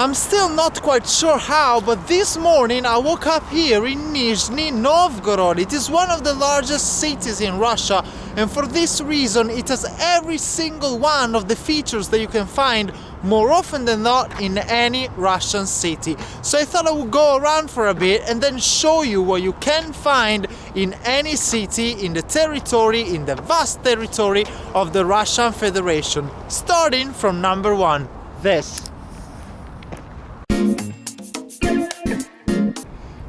I'm still not quite sure how, but this morning I woke up here in Nizhny Novgorod. It is one of the largest cities in Russia, and for this reason it has every single one of the features that you can find more often than not in any Russian city. So I thought I would go around for a bit and then show you what you can find in any city in the vast territory of the Russian Federation. Starting from number one, this.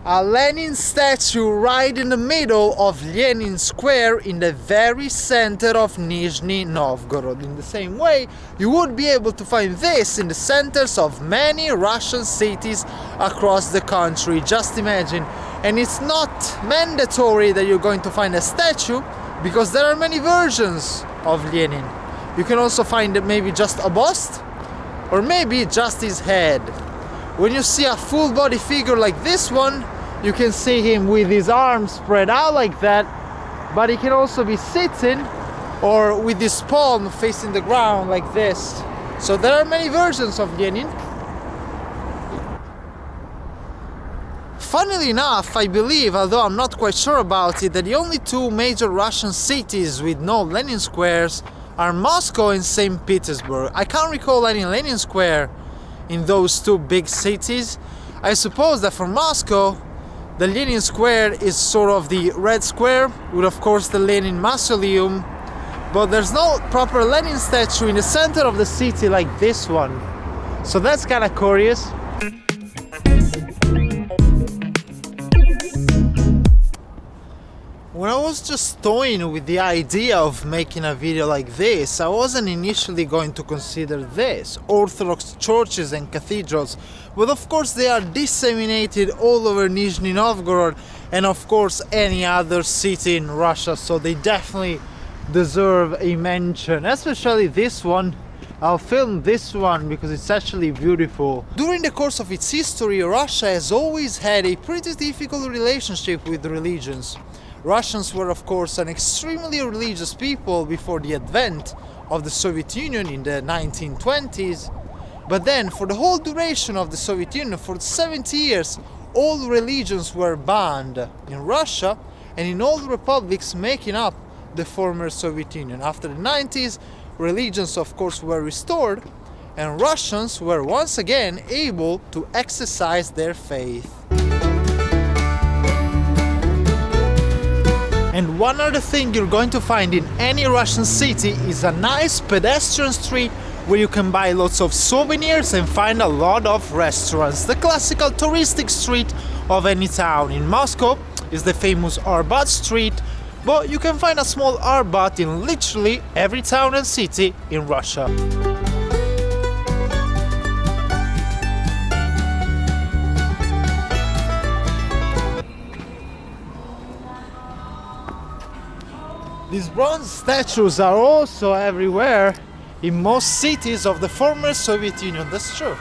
A Lenin statue right in the middle of Lenin Square in the very center of Nizhny Novgorod. In the same way, you would be able to find this in the centers of many Russian cities across the country. Just imagine. And it's not mandatory that you're going to find a statue, because there are many versions of Lenin. You can also find maybe just a bust, or maybe just his head. When you see a full body figure like this one, you can see him with his arms spread out like that, but he can also be sitting or with his palm facing the ground like this. So there are many versions of Lenin. Funnily enough, I believe, although I'm not quite sure about it, that the only two major Russian cities with no Lenin squares are Moscow and Saint Petersburg. I can't recall any Lenin square in those two big cities. I suppose that for Moscow, the Lenin Square is sort of the red square with, of course, the Lenin Mausoleum, but there's no proper Lenin statue in the center of the city like this one. So that's kind of curious. When I was just toying with the idea of making a video like this, I wasn't initially going to consider this, Orthodox churches and cathedrals, but of course they are disseminated all over Nizhny Novgorod and of course any other city in Russia, so they definitely deserve a mention, especially this one. I'll film this one because it's actually beautiful. During the course of its history, Russia has always had a pretty difficult relationship with religions. Russians were, of course, an extremely religious people before the advent of the Soviet Union in the 1920s. But then, for the whole duration of the Soviet Union, for 70 years, all religions were banned in Russia and in all the republics making up the former Soviet Union. After the 90s, religions, of course, were restored, and Russians were once again able to exercise their faith. And one other thing you're going to find in any Russian city is a nice pedestrian street where you can buy lots of souvenirs and find a lot of restaurants. The classical touristic street of any town. In Moscow is the famous Arbat Street, but you can find a small Arbat in literally every town and city in Russia. These bronze statues are also everywhere in most cities of the former Soviet Union, that's true.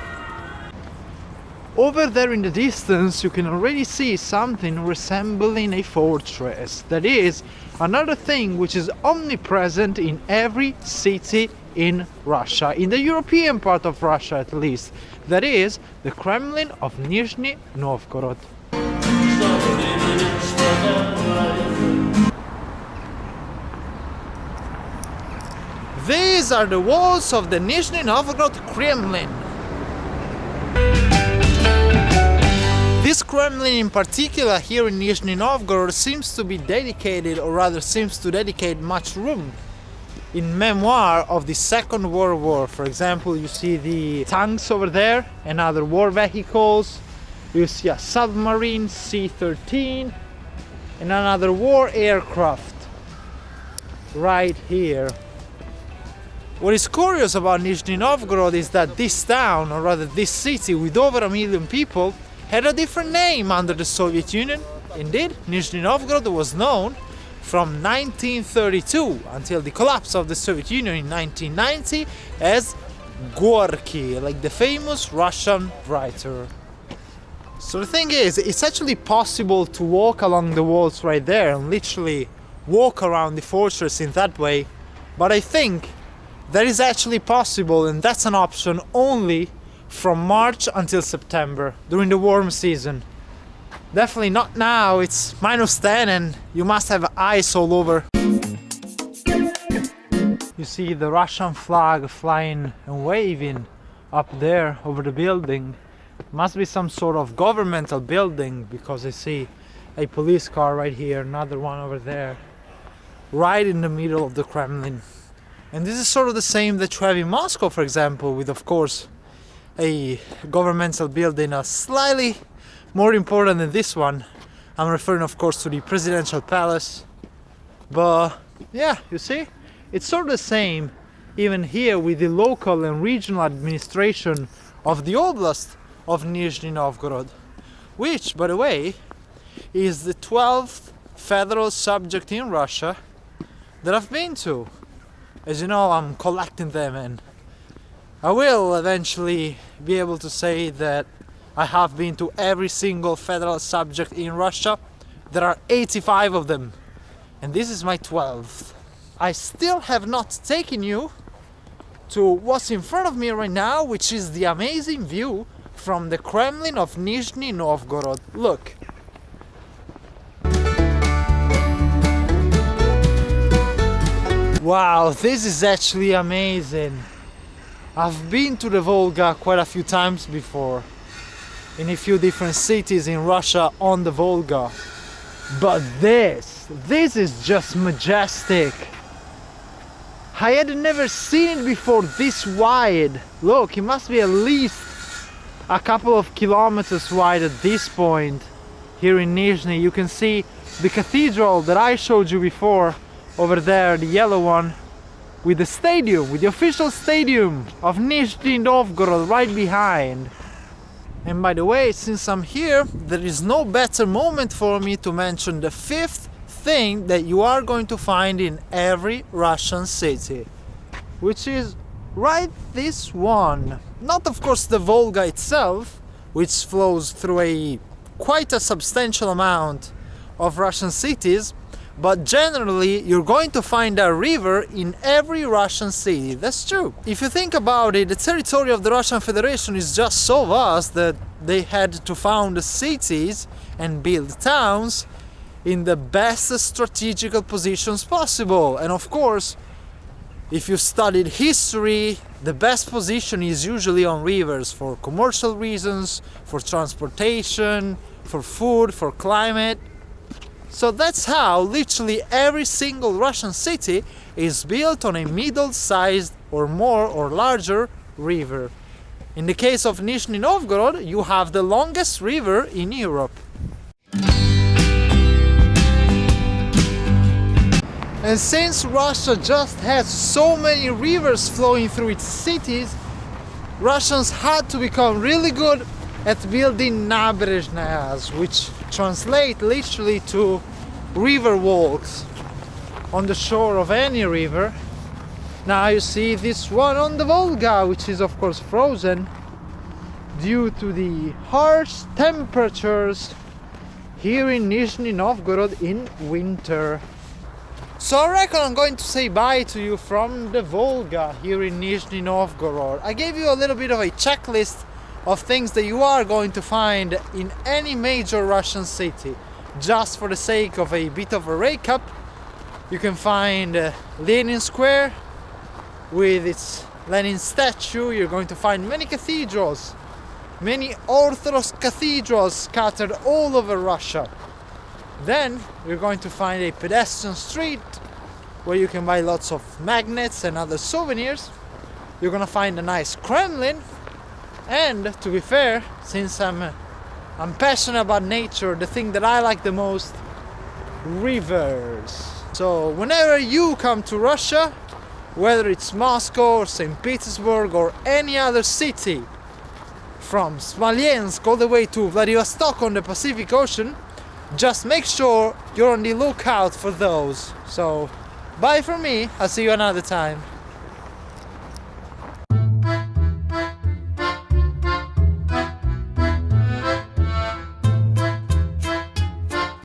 Over there in the distance you can already see something resembling a fortress. That is another thing which is omnipresent in every city in Russia, in the European part of Russia at least. That is the Kremlin of Nizhny Novgorod. These are the walls of the Nizhny Novgorod Kremlin. This Kremlin in particular here in Nizhny Novgorod seems to be dedicated, or rather seems to dedicate much room in memoir of the Second World War. For example, you see the tanks over there and other war vehicles. You see a submarine C-13 and another war aircraft right here. What is curious about Nizhny Novgorod is that this town, or rather this city with over 1 million people, had a different name under the Soviet Union. Indeed, Nizhny Novgorod was known from 1932 until the collapse of the Soviet Union in 1990 as Gorky, like the famous Russian writer. So the thing is, it's actually possible to walk along the walls right there and literally walk around the fortress in that way, but I think that is actually possible, and that's an option only from March until September, during the warm season. Definitely not now, it's -10 and you must have ice all over. You see the Russian flag flying and waving up there over the building. Must be some sort of governmental building, because I see a police car right here, another one over there, right in the middle of the Kremlin. And this is sort of the same that you have in Moscow, for example, with of course a governmental building slightly more important than this one. I'm referring of course to the presidential palace. But yeah, you see, it's sort of the same even here with the local and regional administration of the Oblast of Nizhny Novgorod, which, by the way, is the 12th federal subject in Russia that I've been to. As you know, I'm collecting them, and I will eventually be able to say that I have been to every single federal subject in Russia. There are 85 of them, and this is my 12th. I still have not taken you to what's in front of me right now, which is the amazing view from the Kremlin of Nizhny Novgorod. Look. Wow, this is actually amazing. I've been to the Volga quite a few times before, in a few different cities in Russia on the Volga. But this is just majestic. I had never seen it before this wide. Look, it must be at least a couple of kilometers wide at this point. Here in Nizhny, you can see the cathedral that I showed you before over there, the yellow one, with the stadium, with the official stadium of Nizhny Novgorod right behind. And by the way, since I'm here, there is no better moment for me to mention the fifth thing that you are going to find in every Russian city, which is right this one. Not of course the Volga itself, which flows through quite a substantial amount of Russian cities, but generally you're going to find a river in every Russian city. That's true. If you think about it, the territory of the Russian Federation is just so vast that they had to found cities and build towns in the best strategical positions possible. And of course, if you studied history, the best position is usually on rivers for commercial reasons, for transportation, for food, for climate. So that's how literally every single Russian city is built on a middle-sized or more or larger river. In the case of Nizhny Novgorod, you have the longest river in Europe. And since Russia just has so many rivers flowing through its cities, Russians had to become really good at building nabережные, which translate literally to river walks on the shore of any river. Now you see this one on the Volga, which is of course frozen due to the harsh temperatures here in Nizhny Novgorod in winter. So I reckon I'm going to say bye to you from the Volga here in Nizhny Novgorod. I gave you a little bit of a checklist of things that you are going to find in any major Russian city. Just for the sake of a bit of a recap, you can find Lenin Square with its Lenin statue. You're going to find many cathedrals, many Orthodox cathedrals scattered all over Russia. Then you're going to find a pedestrian street where you can buy lots of magnets and other souvenirs. You're gonna find a nice Kremlin, and to be fair, since I'm passionate about nature, the thing that I like the most, rivers. So whenever you come to Russia, whether it's Moscow or Saint Petersburg or any other city, from Smolensk all the way to Vladivostok on the Pacific Ocean, just make sure you're on the lookout for those. So bye from me, I'll see you another time.